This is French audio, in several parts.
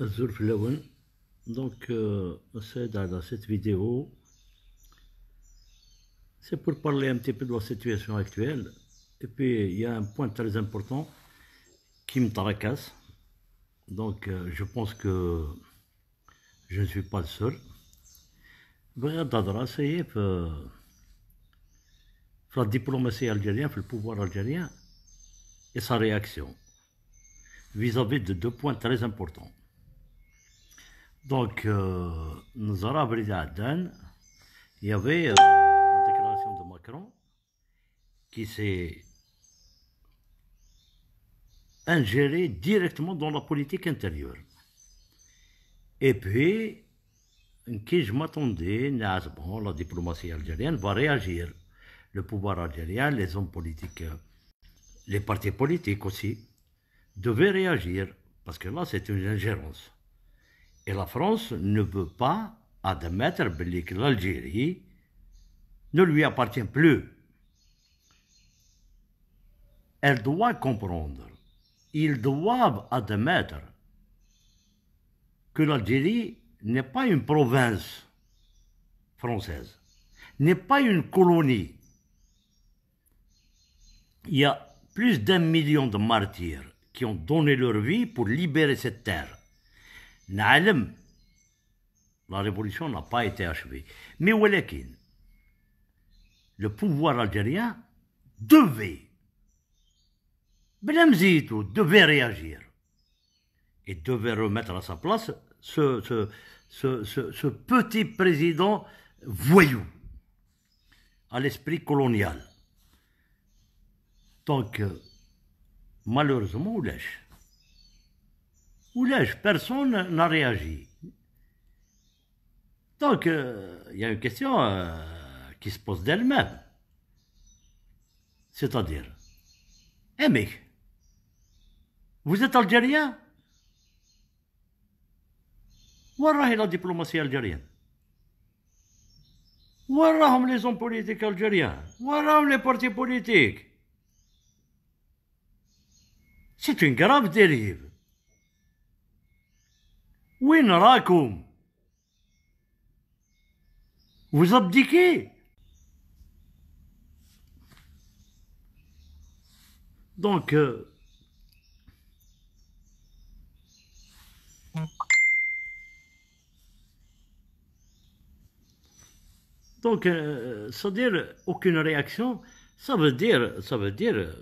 Azur Flawen. Donc, c'est dans cette vidéo, c'est pour parler un petit peu de la situation actuelle. Et puis, il y a un point très important qui me tracasse. Donc, je pense que je ne suis pas le seul. بغيت نهضر في la diplomatie algérienne, في le pouvoir algérien et sa réaction vis-à-vis de deux points très importants. Donc, nous avons appris à Dan, il y avait la déclaration de Macron qui s'est ingéré directement dans la politique intérieure. Et puis, qui je m'attendais, bon, la diplomatie algérienne va réagir. Le pouvoir algérien, les hommes politiques, les partis politiques aussi, devaient réagir, parce que là, c'est une ingérence. Et la France ne veut pas admettre que l'Algérie ne lui appartient plus. Elle doit comprendre. Ils doivent admettre que l'Algérie n'est pas une province française, n'est pas une colonie. Il y a plus d'1 million de martyrs qui ont donné leur vie pour libérer cette terre. Na'alem, la révolution n'a pas été achevée. Mais Walakin, le pouvoir algérien devait réagir et devait remettre à sa place ce petit président voyou à l'esprit colonial. Donc, malheureusement, Oulèche, personne n'a réagi. Donc, il y a une question qui se pose d'elle-même. C'est-à-dire, mec, vous êtes algérien? Où est la diplomatie algérienne? Où sont les hommes politiques algériens? Où sont les partis politiques? C'est une grave dérive. وين راكم? Vous abdiquez. Donc, c'est-à-dire aucune réaction, ça veut dire,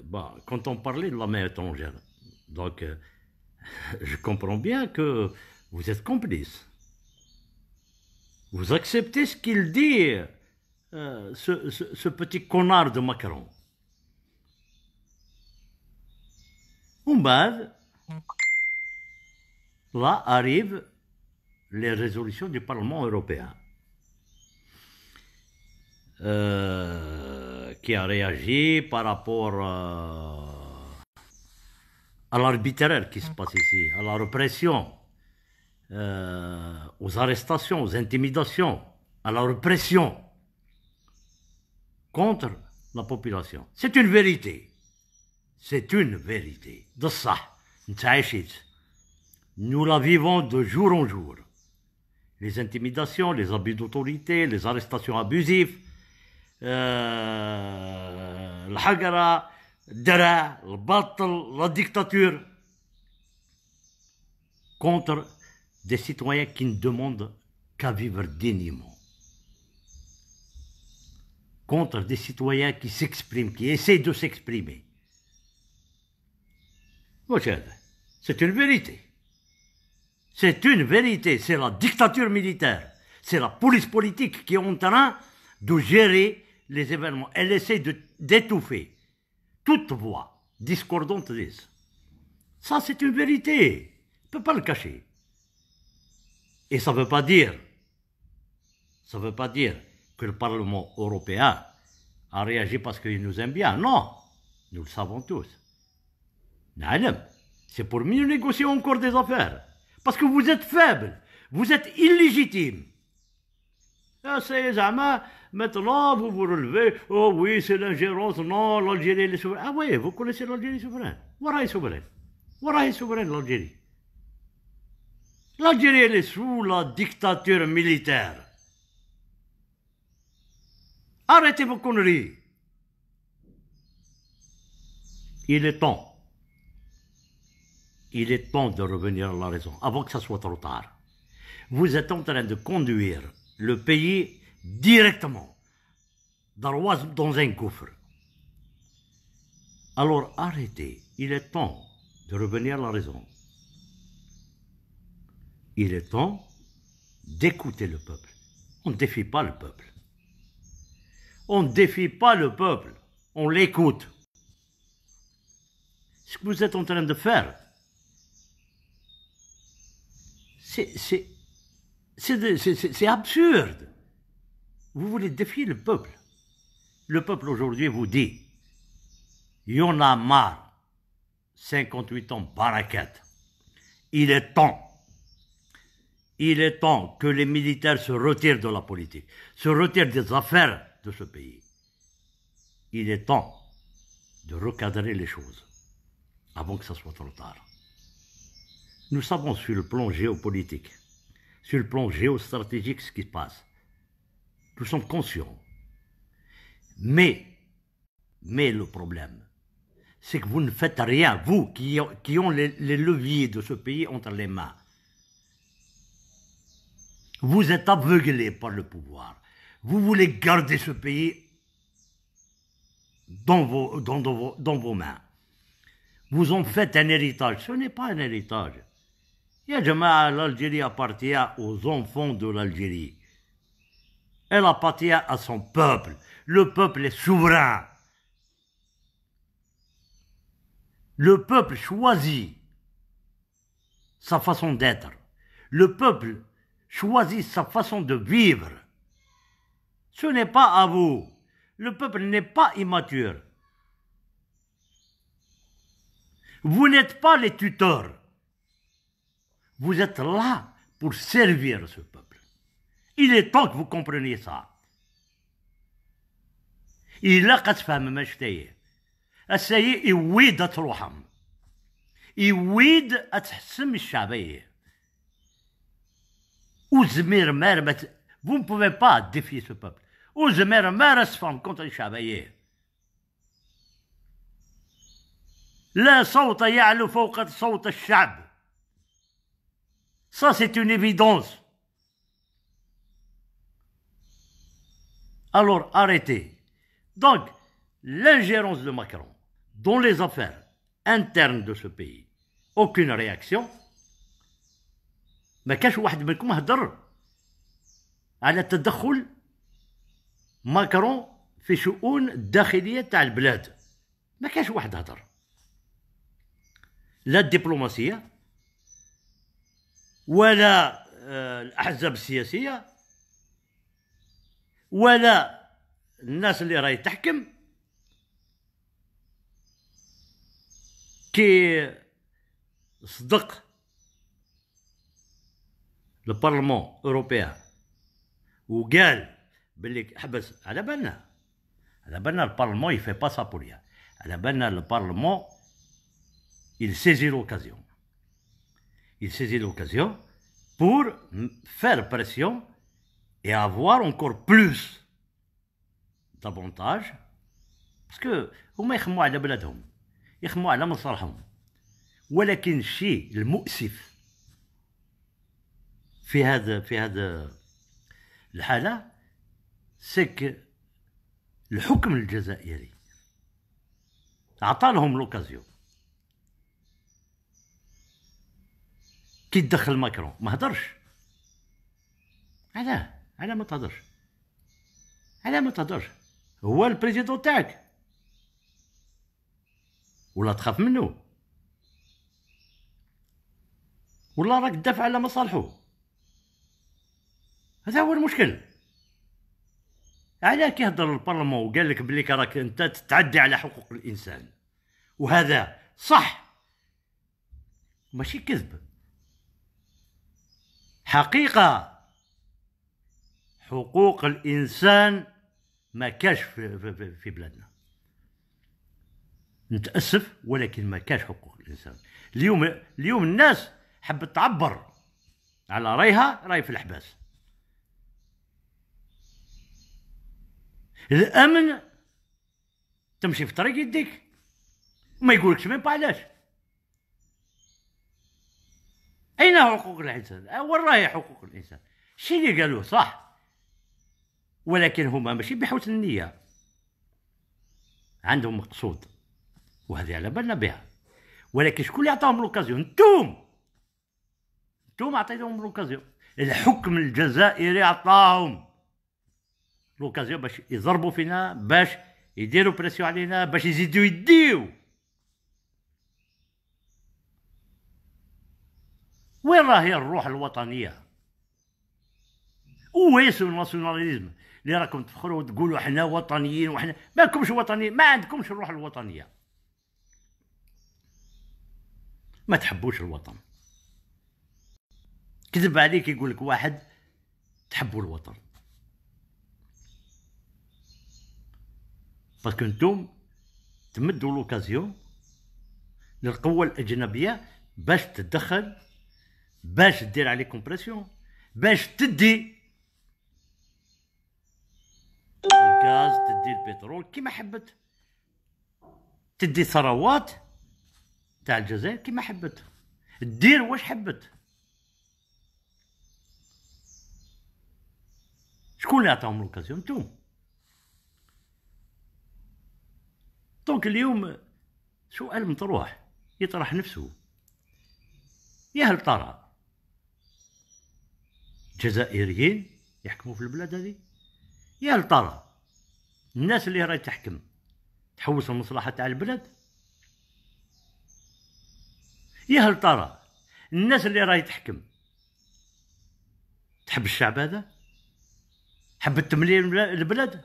bah, quand on parlait de la mer étrangère, donc je comprends bien que vous êtes complice. Vous acceptez ce qu'il dit, ce petit connard de Macron. Là arrivent les résolutions du Parlement européen, qui a réagi par rapport à l'arbitraire qui se passe ici, à la répression, aux arrestations, aux intimidations, à la répression contre la population. C'est une vérité. C'est une vérité. De ça, nous la vivons de jour en jour. Les intimidations, les abus d'autorité, les arrestations abusives, الحقرة, الدرع, الباطل, la dictature, contre des citoyens qui ne demandent qu'à vivre dignement. Contre des citoyens qui s'expriment, qui essaient de s'exprimer. C'est une vérité. C'est une vérité. C'est la dictature militaire. C'est la police politique qui est en train de gérer les événements. Elle essaie d'étouffer toute voix discordante. Ça, c'est une vérité. On ne peut pas le cacher. Et ça ne veut pas dire que le Parlement européen a réagi parce qu'il nous aime bien. Non, nous le savons tous. C'est pour mieux négocier encore des affaires. Parce que vous êtes faible, vous êtes illégitime. Maintenant, vous vous relevez. Oh oui, c'est l'ingérence. Non, l'Algérie, elle est souveraine. Ah oui, vous connaissez l'Algérie souveraine. Voilà est souveraine. Voilà est souveraine, l'Algérie. L'Algérie elle est sous la dictature militaire. Arrêtez vos conneries. Il est temps. Il est temps de revenir à la raison, avant que ça soit trop tard. Vous êtes en train de conduire le pays directement dans un gouffre. Alors arrêtez. Il est temps de revenir à la raison. Il est temps d'écouter le peuple. On ne défie pas le peuple. On ne défie pas le peuple. On l'écoute. Ce que vous êtes en train de faire, c'est absurde. Vous voulez défier le peuple. Le peuple aujourd'hui vous dit, il y en a marre, 58 ans, barakat. Il est temps. Il est temps que les militaires se retirent de la politique, se retirent des affaires de ce pays. Il est temps de recadrer les choses avant que ça soit trop tard. Nous savons sur le plan géopolitique, sur le plan géostratégique ce qui se passe. Nous sommes conscients. Mais le problème, c'est que vous ne faites rien, vous qui ont les leviers de ce pays entre les mains. Vous êtes aveuglés par le pouvoir. Vous voulez garder ce pays dans vos mains. Vous en faites un héritage. Ce n'est pas un héritage. Ya Jama'a, l'Algérie appartient aux enfants de l'Algérie. Elle appartient à son peuple. Le peuple est souverain. Le peuple choisit sa façon d'être. Le peuple choisit sa façon de vivre. Ce n'est pas à vous. Le peuple n'est pas immature. Vous n'êtes pas les tuteurs. Vous êtes là pour servir ce peuple. Il est temps que vous compreniez ça. إلا قتفهم ما شتايه السيء يويد تروحهم يويد أتحسم الشعبية وزمير مارمت. Vous ne pouvez pas défier ce peuple. وزمير مارس فهم contre الشعبية. لا صوت يعلو فوق صوت الشعب. Ça c'est une évidence. Alors arrêtez. Donc, l'ingérence de Macron dans les affaires internes de ce pays, aucune réaction. ما كاش واحد منكم هدر على تدخل ماكرون في شؤون الداخلية تاع البلاد. ما كاش واحد هدر. لا الدبلوماسية ولا الأحزاب السياسية ولا الناس اللي راهي تحكم كي صدق البرلمان اوروبيان وقال باللي حبس على بالنا البرلمان يفي با سا بور ريان. على بالنا البرلمان il saisit l'occasion. Il saisit l'occasion pour faire pression et avoir encore plus davantage parce que هما يخموا على بلادهم يخموا على مصالحهم. ولكن الشيء المؤسف في هذا الحالة سك الحكم الجزائري عطالهم لوكازيون. كي تدخل ماكرون ما هدرش. علاه ما تهدرش؟ علاه ما تهدرش؟ هو البريزيدون تاعك ولا تخاف منه ولا راك تدافع على مصالحه؟ هذا هو المشكل. علاه كيهضر البرلمان وقال لك بلي راك انت تتعدي على حقوق الانسان وهذا صح ماشي كذب، حقيقة. حقوق الإنسان ما كاش في بلادنا. نتأسف ولكن ما كاش حقوق الإنسان. اليوم الناس حبت تعبر على رايها راي في الحباس. الامن تمشي في طريق يديك وما يقولكش مين علاش. اين حقوق الانسان؟ وين راهي حقوق الانسان؟ الشيء اللي قالوه صح، ولكن هما ماشي بحسن النيه، عندهم مقصود وهذه على بالنا بها. ولكن شكون اللي عطاهم لوكازيون؟ انتم عطيتهم لوكازيون. الحكم الجزائري عطاهم لوكازيون باش يضربوا فينا، باش يديروا بريسيون علينا، باش يزيدوا يديو. وين راهي الروح الوطنيه؟ ويسو الناسيوناليزم اللي راكم تفخروا وتقولوا حنا وطنيين وحنا مالكمش وطنيين، ما عندكمش الروح الوطنيه، ما تحبوش الوطن. كذب عليك يقول لك واحد تحبوا الوطن، باسكو نتوم تمدوا لوكازيون للقوة الأجنبية باش تتدخل، باش دير عليكم بريسيون، باش تدي الغاز، تدي البترول كيما حبت، تدي ثروات تاع الجزائر كيما حبت، دير واش حبت. شكون اللي عطاهم لوكازيون؟ نتوما. دونك اليوم سؤال مطروح يطرح نفسه، يا هل ترى جزائريين يحكموا في البلاد هذه؟ يا هل ترى الناس اللي راهي تحكم تحوس المصلحة تاع البلاد؟ يا هل ترى الناس اللي راهي تحكم تحب الشعب هذا؟ حبت تملي البلاد؟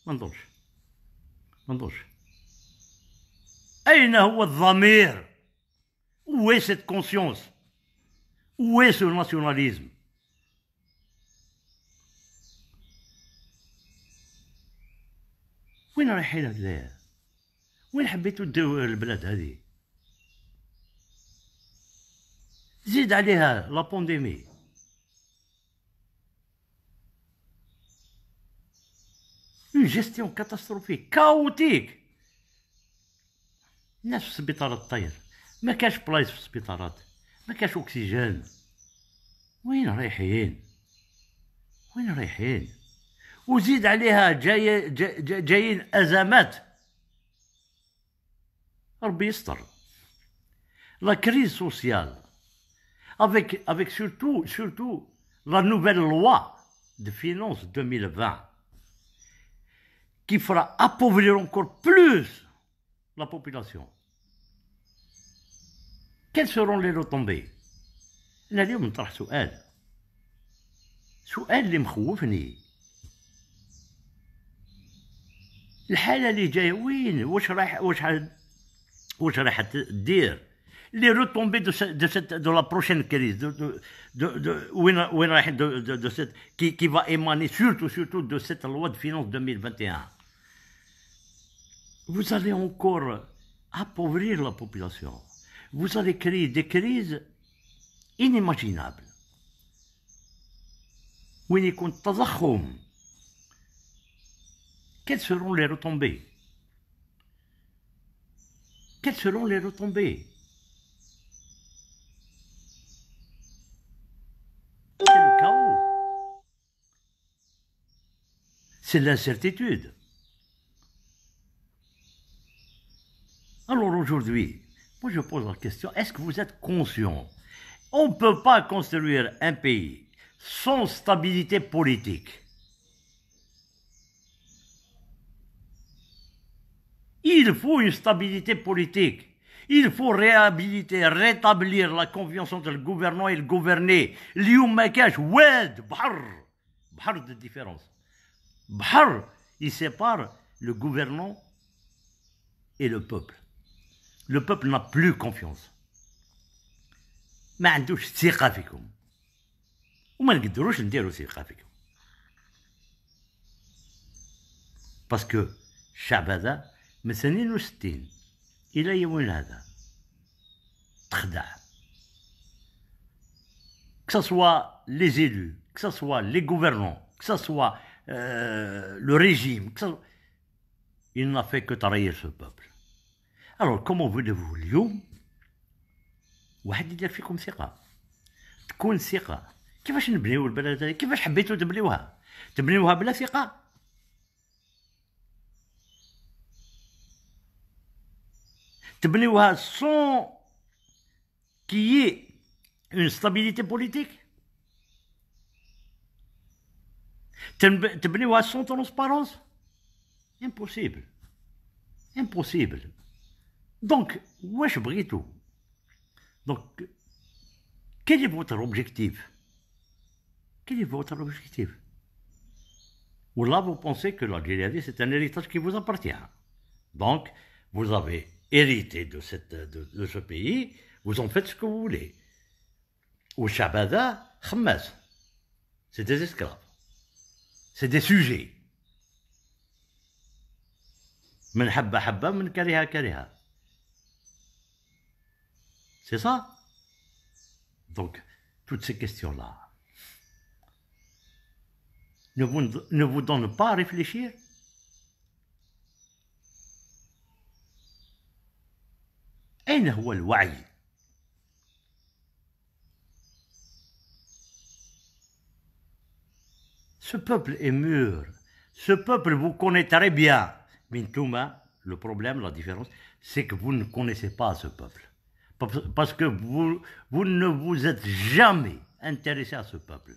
ما نظنش. أين هو الضمير؟ où est cette conscience؟ où est ce nationalisme؟ وين رايحين هذا؟ وين حبيتوا تديروا البلاد هذه؟ زيد عليها لا بانديمي، اون جيستيون كاتاستروفيك كاوتيك. الناس في السبيطارات طير، ما كاش بلايص في السبيطارات، ما كاش اكسجين. وين رايحين؟ وزيد عليها جايين ازمات، ربي يستر. لا كريز سوسيال avec surtout la nouvelle loi de finances 2020 qui fera appauvrir encore plus la population. Quelles seront les retombées؟ أنا اليوم نطرح سؤال اللي مخوفني. الحالة اللي جاية وين؟ واش راح تدير؟ les retombées de la prochaine crise, qui va émaner surtout de cette loi de finances 2021. Vous allez encore appauvrir la population. Vous allez créer des crises inimaginables. وين يكون التضخم؟ Quelles seront les retombées؟ C'est le chaos. C'est l'incertitude. Alors aujourd'hui, moi je pose la question, est-ce que vous êtes conscient? On ne peut pas construire un pays sans stabilité politique. Il faut une stabilité politique. Il faut rétablir la confiance entre le gouvernant et le gouverné. اليوم ما كاش واد بحر de différence. بحر il sépare le gouvernant et le peuple. Le peuple n'a plus confiance. ما عندوش ثقة فيكم. وما نقدروش نديروا ثقة فيكم. باسكو الشعب هذا من 62 إلى يومنا هذا تخدع. que ce soit les élus, que ce soit les gouvernants, que ce soit le régime, il n'a fait que trahir ce peuple. Alors, comment voulez-vous اليوم واحد يدير فيكم ثقة، تكون ثقة؟ كيفاش نبنيو البلد هذه؟ كيفاش حبيتوا تبنيوها؟ تبنيوها بلا ثقة؟ تبنيوها sans qu'il y ait une stabilité politique؟ تبنيوها sans transparence؟ impossible. Impossible. Donc, wesh بغيتو. Donc, quel est votre objectif? Quel est votre objectif? Ou là, vous pensez que l'Algérie, c'est un héritage qui vous appartient. Donc, vous avez hérité de ce pays, vous en faites ce que vous voulez. Ou Shabada, Khammaz. C'est des esclaves. C'est des sujets. من حبة حبة من كرهها كرهها. C'est ça? Donc, toutes ces questions-là ne vous donnent pas à réfléchir? أين هو الوعي؟ Ce peuple est mûr. Ce peuple vous connaît très bien. Mais Touma, le problème, la différence, c'est que vous ne connaissez pas ce peuple. Parce que vous ne vous êtes jamais intéressé à ce peuple.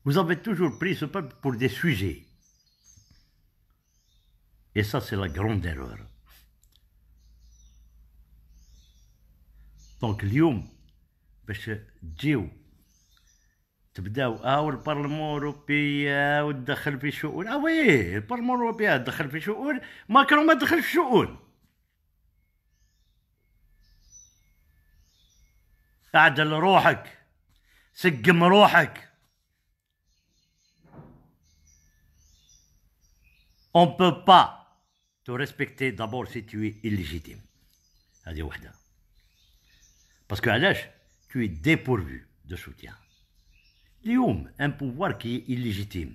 Vous avez toujours pris ce peuple pour des sujets. Et ça, c'est la grande erreur. Donc, اليوم باش تجيو تبداو البرلمان الاوروبي وتدخل في شؤون وي البرلمان الاوروبي تدخل في شؤون ماكرون ما دخل في شؤون اعدل روحك سقم روحك on peut pas te respecter d'abord si tu es illégitime هذه وحده parce que علاش tu es dépourvu de soutien. اليوم un pouvoir qui est illégitime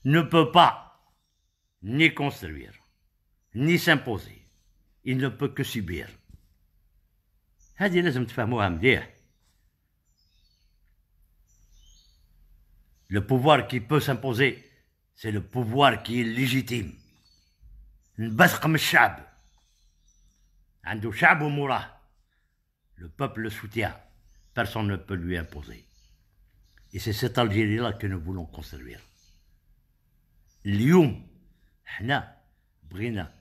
ne peut pas ni construire, ni s'imposer. Il ne peut que subir. هذه لازم تفهموها مليح. Le pouvoir qui peut s'imposer, c'est le pouvoir qui est légitime. نبثق من الشعب. عنده شعب وموراه. Le peuple le soutient. Personne ne peut lui imposer. Et c'est cette Algérie-là que nous voulons construire. اليوم حنا بغينا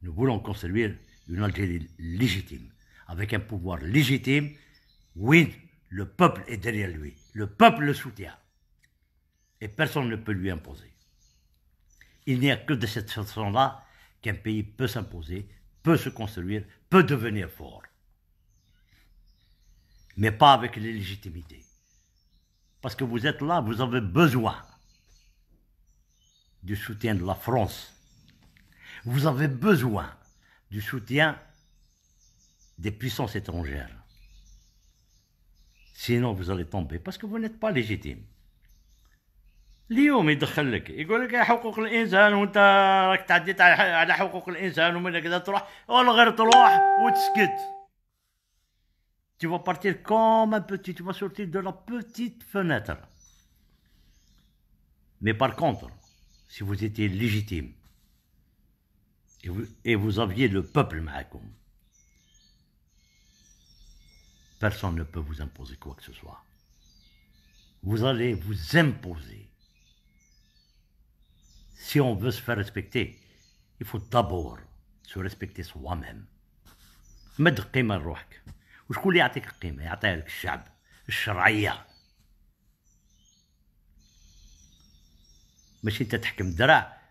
nous voulons construire une Algérie légitime avec un pouvoir légitime. Oui, le peuple est derrière lui. Le peuple le soutient. Et personne ne peut lui imposer. Il n'y a que de cette façon-là qu'un pays peut s'imposer, peut se construire, peut devenir fort. Mais pas avec l'illégitimité. Parce que vous êtes là, vous avez besoin du soutien de la France. Vous avez besoin du soutien des puissances étrangères. Sinon, vous allez tomber parce que vous n'êtes pas légitime. اليوم يدخل لك يقول لك حقوق الانسان وانت راك تعديت على حقوق الانسان ومن كذا تروح ولا غير تروح وتسكت. Tu vas partir comme un petit, tu vas sortir de la petite fenêtre. Mais par contre, si vous étiez légitime et vous aviez le peuple معكم, personne ne peut vous imposer quoi que ce soit. Vous allez vous imposer. Si on veut se faire respecter, il faut d'abord se respecter soi-même. مد قيمة لروحك. وشكون اللي يعطيك القيمة؟ يعطيها لك الشعب، الشرعية. ماشي انت تحكم درع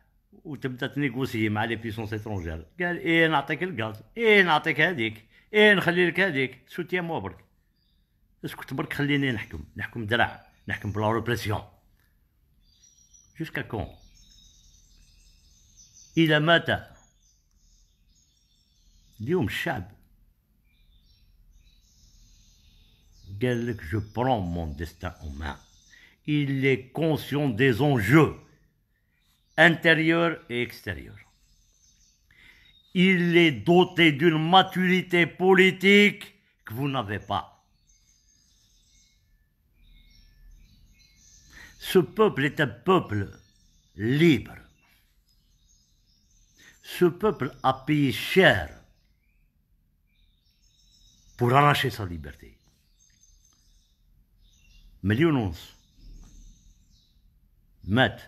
وتبدا تنيغوسي مع لي بيسونس اترونجير. قال ايه نعطيك الغاز، ايه نعطيك هذيك، ايه نخلي لك هذيك، سوتيان مو برك. اسكت برك خليني نحكم درع، نحكم بلا روبريسيون. جوسكا كون؟ إلى متى؟ اليوم الشعب قال لك je prends mon destin en main. Il est conscient des enjeux intérieurs et extérieurs. Il est doté d'une maturité politique que vous n'avez pas. Ce peuple est un peuple libre. Ce peuple a payé cher pour arracher sa liberté. مليون ونص مات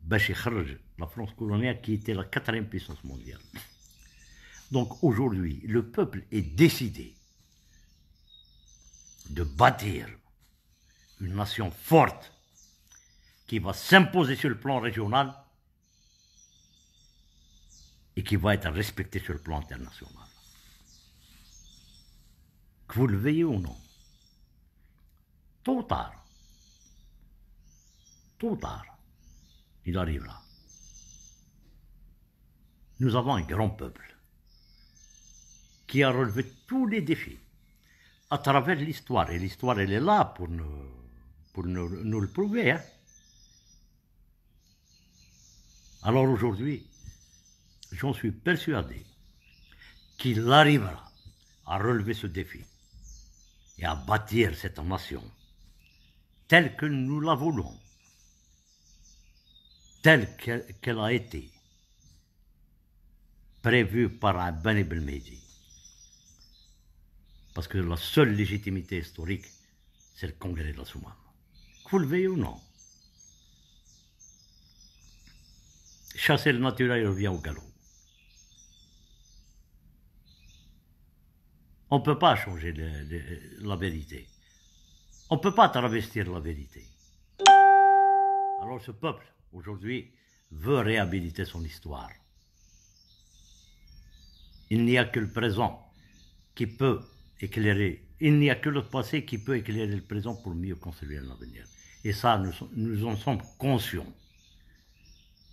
باش يخرج la France coloniale qui était la 4e puissance mondiale. Donc aujourd'hui, le peuple est décidé de bâtir une nation forte qui va s'imposer sur le plan régional et qui va être respectée sur le plan international. Que vous le veuillez ou non, tôt ou tard, il arrivera. Nous avons un grand peuple qui a relevé tous les défis à travers l'histoire. Et l'histoire, elle est là pour nous le prouver. Hein. Alors aujourd'hui, j'en suis persuadé qu'il arrivera à relever ce défi et à bâtir cette nation telle que nous la voulons, telle qu'elle a été prévue par Bani Belmehdi. Parce que la seule légitimité historique, c'est le congrès de la Soumam. Que vous le veuillez ou non. Chasser le naturel revient au galop. On ne peut pas changer la vérité. On ne peut pas travestir la vérité. Alors ce peuple, aujourd'hui, veut réhabiliter son histoire. Il n'y a que le présent qui peut éclairer. Il n'y a que le passé qui peut éclairer le présent pour mieux construire l'avenir. Et ça, nous en sommes conscients.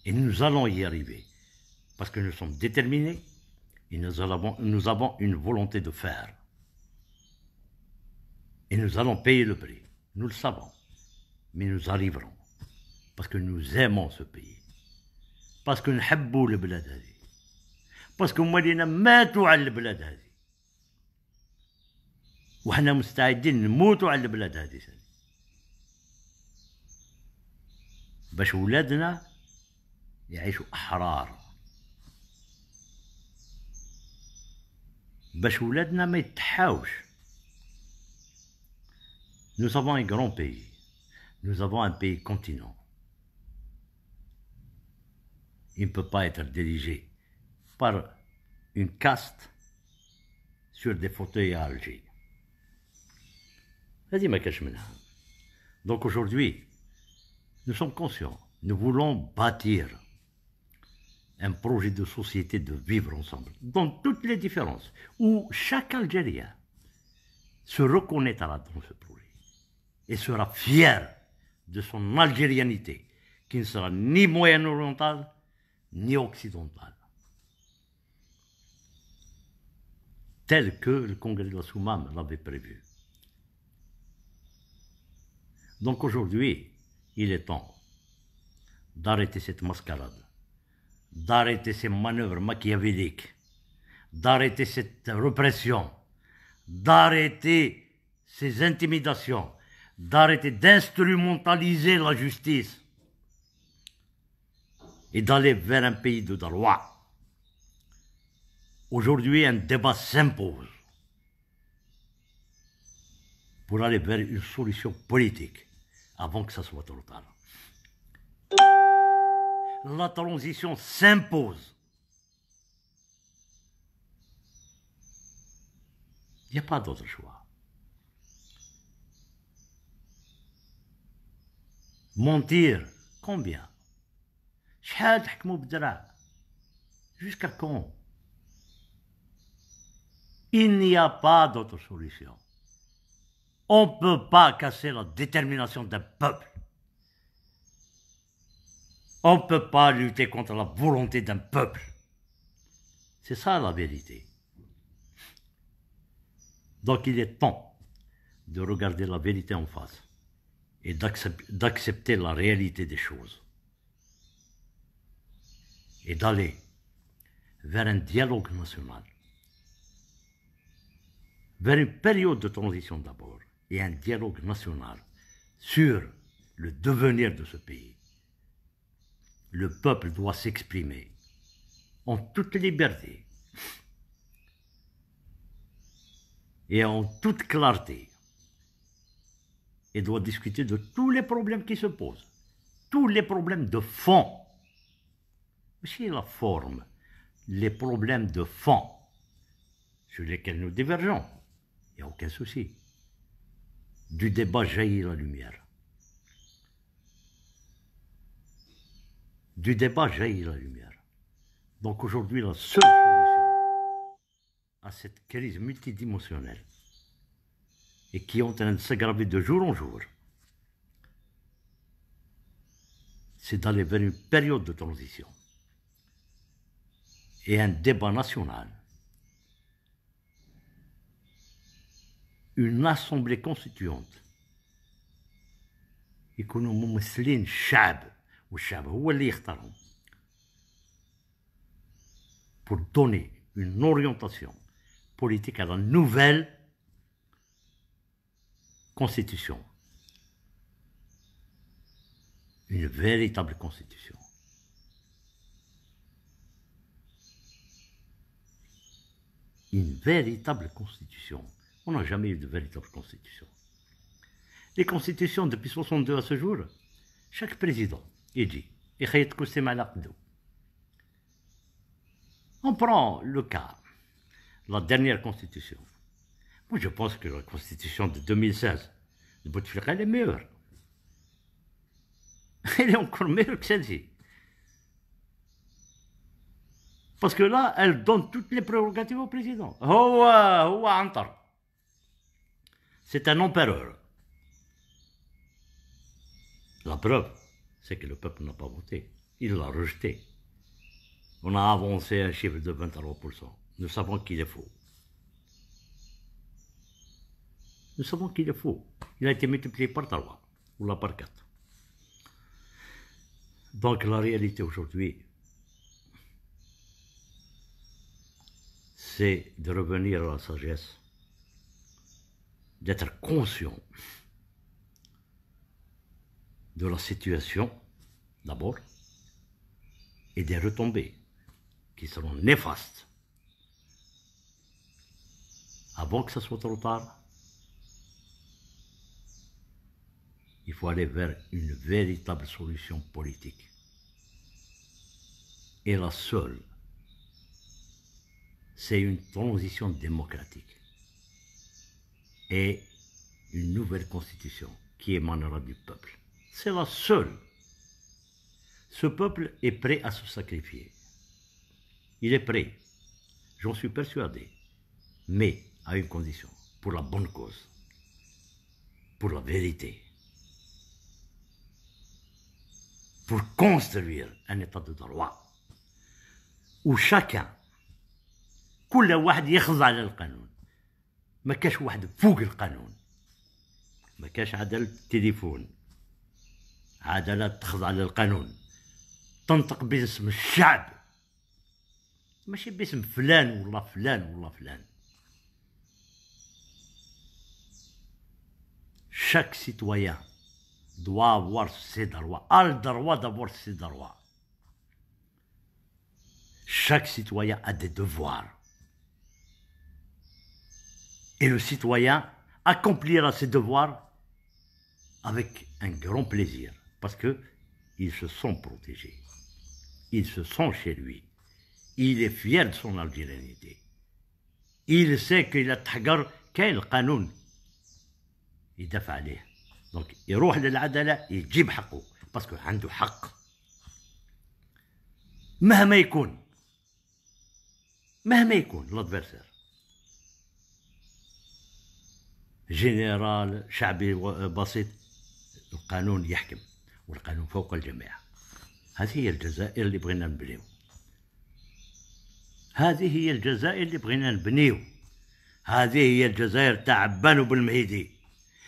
Et nous allons y arriver. Parce que nous sommes déterminés et nous avons une volonté de faire. Et nous allons payer le prix. Nous le savons. Mais nous arriverons. Parce que nous aimons ce pays. Parce que nous aimons le pays. Parce que nous ماتوا على البلاد هذه. وحنا مستعدين نموتوا على البلاد هذه. باش ولادنا يعيشوا أحرار. باش ولادنا ما يتحاوش. Nous avons un grand pays. Nous avons un pays continent. Il ne peut pas être dirigé par une caste sur des fauteuils à Alger. هذه ما كاش منها. Donc aujourd'hui, nous sommes conscients. Nous voulons bâtir un projet de société de vivre ensemble, dans toutes les différences, où chaque Algérien se reconnaîtra dans ce projet et sera fier de son algérianité, qui ne sera ni moyen-orientale, ni occidentale. Tel que le congrès de la Soumam l'avait prévu. Donc aujourd'hui, il est temps d'arrêter cette mascarade, d'arrêter ces manœuvres machiavéliques, d'arrêter cette répression, d'arrêter ces intimidations, d'arrêter d'instrumentaliser la justice et d'aller vers un pays de droit. Aujourd'hui, un débat s'impose pour aller vers une solution politique avant que ça soit trop tard. La transition s'impose. Il n'y a pas d'autre choix. Mentir, combien? شحال تحكموا بالدراع? Jusqu'à quand? Il n'y a pas d'autre solution. On ne peut pas casser la détermination d'un peuple. On ne peut pas lutter contre la volonté d'un peuple. C'est ça la vérité. Donc il est temps de regarder la vérité en face et d'accepter la réalité des choses et d'aller vers un dialogue national, vers une période de transition d'abord et un dialogue national sur le devenir de ce pays. Le peuple doit s'exprimer en toute liberté et en toute clarté et doit discuter de tous les problèmes qui se posent, tous les problèmes de fond, aussi la forme, les problèmes de fond sur lesquels nous divergeons, il n'y a aucun souci. Du débat jaillit la lumière. Du débat jaillit la lumière. Donc aujourd'hui, la seule solution à cette crise multidimensionnelle et qui est en train de s'aggraver de jour en jour, c'est d'aller vers une période de transition et un débat national, une assemblée constituante يكونوا ممثلين الشعب والشعب هو اللي يختارهم pour donner une orientation politique à la nouvelle constitution, une véritable constitution. Une véritable constitution. On n'a jamais eu de véritable constitution. Les constitutions, depuis 62 à ce jour, chaque président, il dit, on prend le cas, la dernière constitution. Moi, je pense que la constitution de 2016 de Bouteflika, elle est meilleure. Elle est encore meilleure que celle-ci. Parce que là, elle donne toutes les prérogatives au président. C'est un empereur. La preuve, c'est que le peuple n'a pas voté. Il l'a rejeté. On a avancé un chiffre de 23%. Nous savons qu'il est faux. Nous savons qu'il est faux. Il a été multiplié par 3 ou là par 4. Donc la réalité aujourd'hui, c'est de revenir à la sagesse, d'être conscient de la situation, d'abord, et des retombées qui seront néfastes avant que ce soit trop tard. Il faut aller vers une véritable solution politique. Et la seule, c'est une transition démocratique et une nouvelle constitution qui émanera du peuple. C'est la seule. Ce peuple est prêt à se sacrifier. Il est prêt, j'en suis persuadé, mais à une condition, pour la bonne cause, pour la vérité, pour construire un état de droit où chacun, كل واحد يخضع للقانون، ما كاش واحد فوق القانون، ما كاش عدالة التليفون، عدالة تخضع للقانون، تنطق باسم الشعب ماشي باسم فلان ولا فلان ولا فلان. Chaque citoyen doit avoir ses droits, a le droit d'avoir ses droits. Chaque citoyen a des devoirs. Et le citoyen accomplira ses devoirs avec un grand plaisir, parce qu'ils se sont protégés, ils se sont chez lui, il est fier de son algérianité, il sait qu'il a تحقر كاين القانون يدافع عليه، دونك يروح للعدالة يجيب حقه باسكو عنده حق مهما يكون l'adversaire. جنرال شعبي بسيط، القانون يحكم والقانون فوق الجميع. هذه هي الجزائر اللي بغينا نبنيو. هذه هي الجزائر اللي بغينا نبنيو. هذه هي الجزائر تاع بانو بالمهيدي،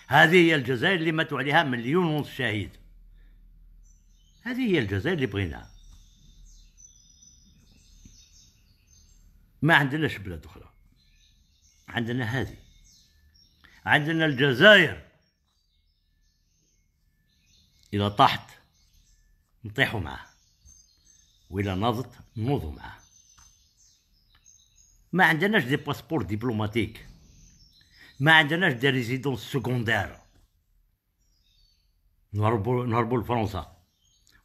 هذه هي الجزائر اللي ماتوا عليها 1.5 مليون شهيد، هذه هي الجزائر اللي بغيناها. ما عندناش بلاد أخرى، عندنا هذه، عندنا الجزائر. إذا طاحت نطيحوا معاه، وإذا نضت نوضوا معاه. ما عندناش دي باسبور دبلوماتيك، ما عندناش دي ريزيدونس سكوندير نهربوا لفرنسا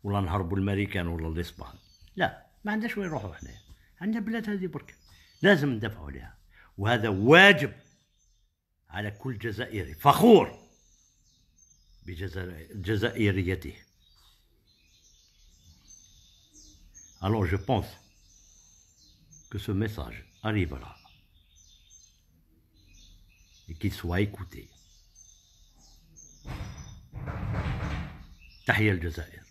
ولا نهربوا للماريكان ولا الاسبان. لا، ما عندناش وين نروحوا حنايا، عندنا بلاد هذه برك لازم ندافعوا عليها، وهذا واجب على كل جزائري فخور بجزائريته. Alors je pense que ce message arrivera et qu'il soit écouté. تحية الجزائر.